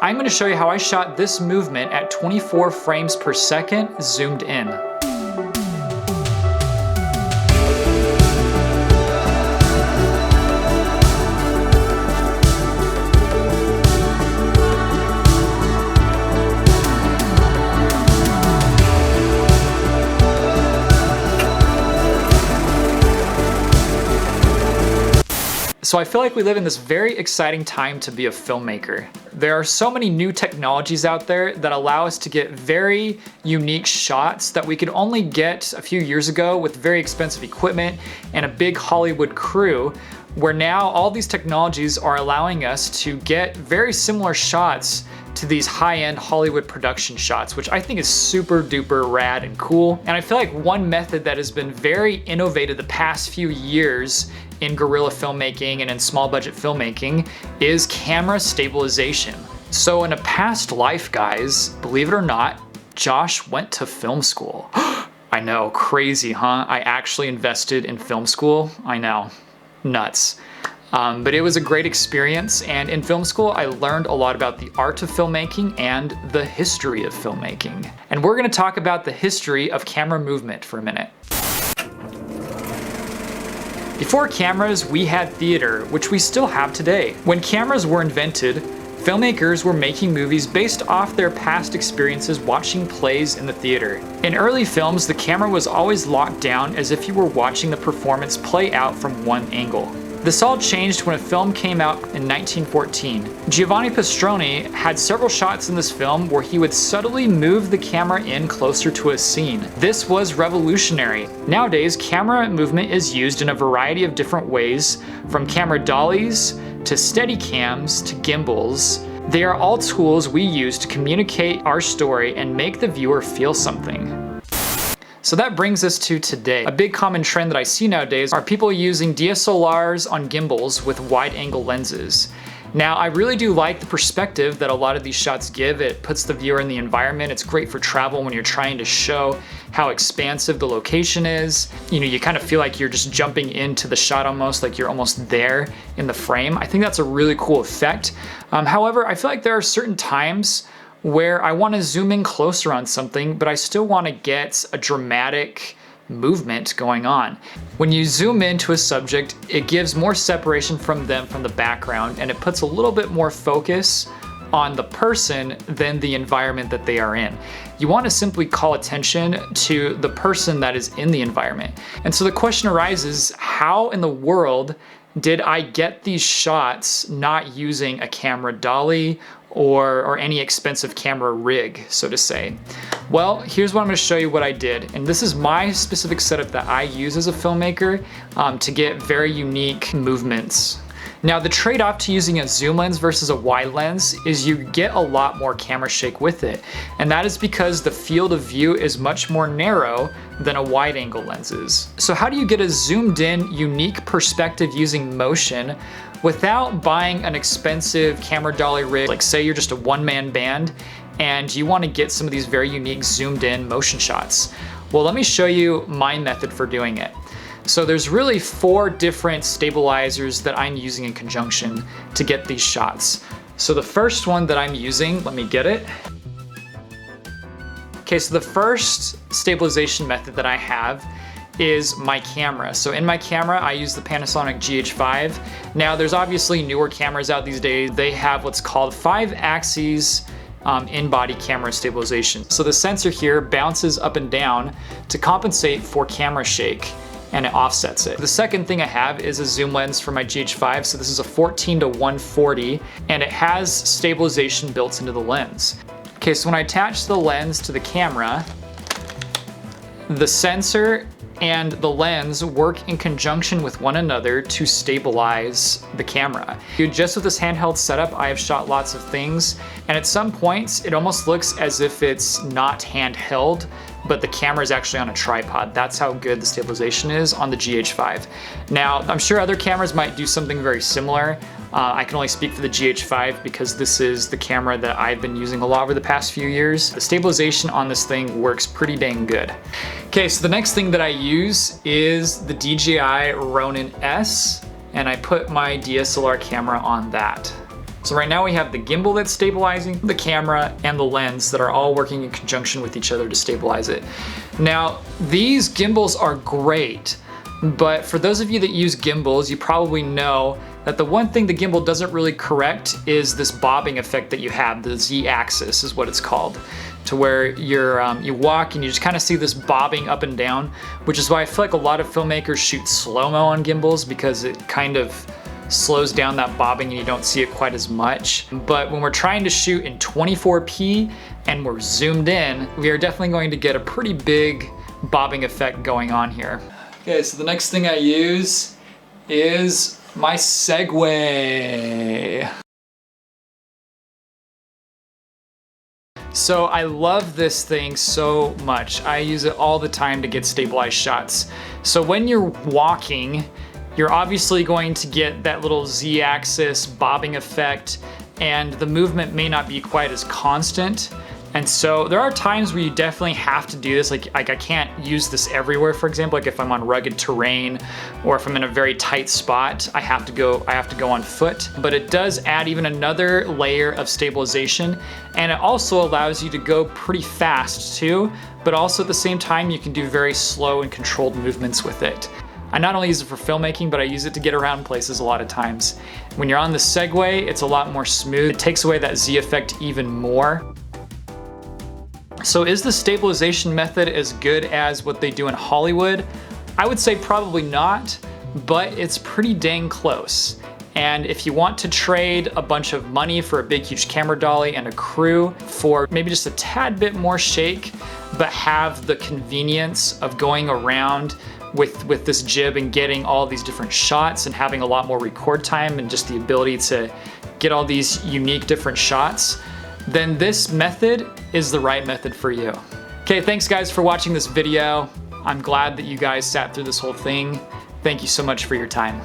I'm going to show you how I shot this movement at 24 frames per second zoomed in. So I feel like we live in this very exciting time to be a filmmaker. There are so many new technologies out there that allow us to get very unique shots that we could only get a few years ago with very expensive equipment and a big Hollywood crew, where now all these technologies are allowing us to get very similar shots to these high-end Hollywood production shots, which I think is super duper rad and cool. And I feel like one method that has been very innovative the past few years in guerrilla filmmaking and in small budget filmmaking is camera stabilization. So in a past life, guys, believe it or not, Josh went to film school. I know, crazy, huh? I actually invested in film school. I know, nuts. But it was a great experience, and in film school I learned a lot about the art of filmmaking and the history of filmmaking. And we're gonna talk about the history of camera movement for a minute. Before cameras, we had theater, which we still have today. When cameras were invented, filmmakers were making movies based off their past experiences watching plays in the theater. In early films, the camera was always locked down as if you were watching the performance play out from one angle. This all changed when a film came out in 1914. Giovanni Pastrone had several shots in this film where he would subtly move the camera in closer to a scene. This was revolutionary. Nowadays, camera movement is used in a variety of different ways, from camera dollies to steady cams to gimbals. They are all tools we use to communicate our story and make the viewer feel something. So that brings us to today. A big common trend that I see nowadays are people using DSLRs on gimbals with wide angle lenses. Now, I really do like the perspective that a lot of these shots give. It puts the viewer in the environment. It's great for travel when you're trying to show how expansive the location is. You know, you kind of feel like you're just jumping into the shot almost, like you're almost there in the frame. I think that's a really cool effect. However, I feel like there are certain times where I want to zoom in closer on something, but I still want to get a dramatic movement going on. When you zoom into a subject, it gives more separation from them from the background, and it puts a little bit more focus on the person than the environment that they are in. You want to simply call attention to the person that is in the environment. And so the question arises, how in the world did I get these shots not using a camera dolly or any expensive camera rig, so to say? Well, here's what I'm going to show you what I did. And this is my specific setup that I use as a filmmaker to get very unique movements. Now, the trade-off to using a zoom lens versus a wide lens is you get a lot more camera shake with it. And that is because the field of view is much more narrow than a wide angle lens is. So how do you get a zoomed in, unique perspective using motion without buying an expensive camera dolly rig? Like, say you're just a one-man band and you want to get some of these very unique zoomed in motion shots. Well, let me show you my method for doing it. So there's really 4 different stabilizers that I'm using in conjunction to get these shots. So the first one that I'm using, let me get it. Okay, so the first stabilization method that I have is my camera. So in my camera, I use the Panasonic GH5. Now, there's obviously newer cameras out these days. They have what's called 5-axis in-body camera stabilization. So the sensor here bounces up and down to compensate for camera shake, and it offsets it. The second thing I have is a zoom lens for my GH5. So this is a 14-140, and it has stabilization built into the lens. Okay, so when I attach the lens to the camera, the sensor and the lens work in conjunction with one another to stabilize the camera. Just with this handheld setup, I have shot lots of things, and at some points it almost looks as if it's not handheld, but the camera is actually on a tripod. That's how good the stabilization is on the GH5. Now, I'm sure other cameras might do something very similar. I can only speak for the GH5 because this is the camera that I've been using a lot over the past few years. The stabilization on this thing works pretty dang good. Okay, so the next thing that I use is the DJI Ronin S, and I put my DSLR camera on that. So right now we have the gimbal that's stabilizing, the camera, and the lens that are all working in conjunction with each other to stabilize it. Now, these gimbals are great, but for those of you that use gimbals, you probably know that the one thing the gimbal doesn't really correct is this bobbing effect that you have. The Z-axis is what it's called, to where you walk and you just kind of see this bobbing up and down, which is why I feel like a lot of filmmakers shoot slow-mo on gimbals, because it kind of slows down that bobbing and you don't see it quite as much. But when we're trying to shoot in 24p and we're zoomed in, we are definitely going to get a pretty big bobbing effect going on here. Okay, so the next thing I use is my Segway. So I love this thing so much. I use it all the time to get stabilized shots. So when you're walking, you're obviously going to get that little Z-axis bobbing effect, and the movement may not be quite as constant. And so there are times where you definitely have to do this. Like I can't use this everywhere, for example, like if I'm on rugged terrain or if I'm in a very tight spot, I have to go on foot. But it does add even another layer of stabilization, and it also allows you to go pretty fast too, but also at the same time you can do very slow and controlled movements with it. I not only use it for filmmaking, but I use it to get around places a lot of times. When you're on the Segway, it's a lot more smooth. It takes away that Z effect even more. So is the stabilization method as good as what they do in Hollywood? I would say probably not, but it's pretty dang close. And if you want to trade a bunch of money for a big, huge camera dolly and a crew for maybe just a tad bit more shake, but have the convenience of going around with this jib and getting all these different shots and having a lot more record time and just the ability to get all these unique different shots, then this method is the right method for you. Okay, thanks guys for watching this video. I'm glad that you guys sat through this whole thing. Thank you so much for your time.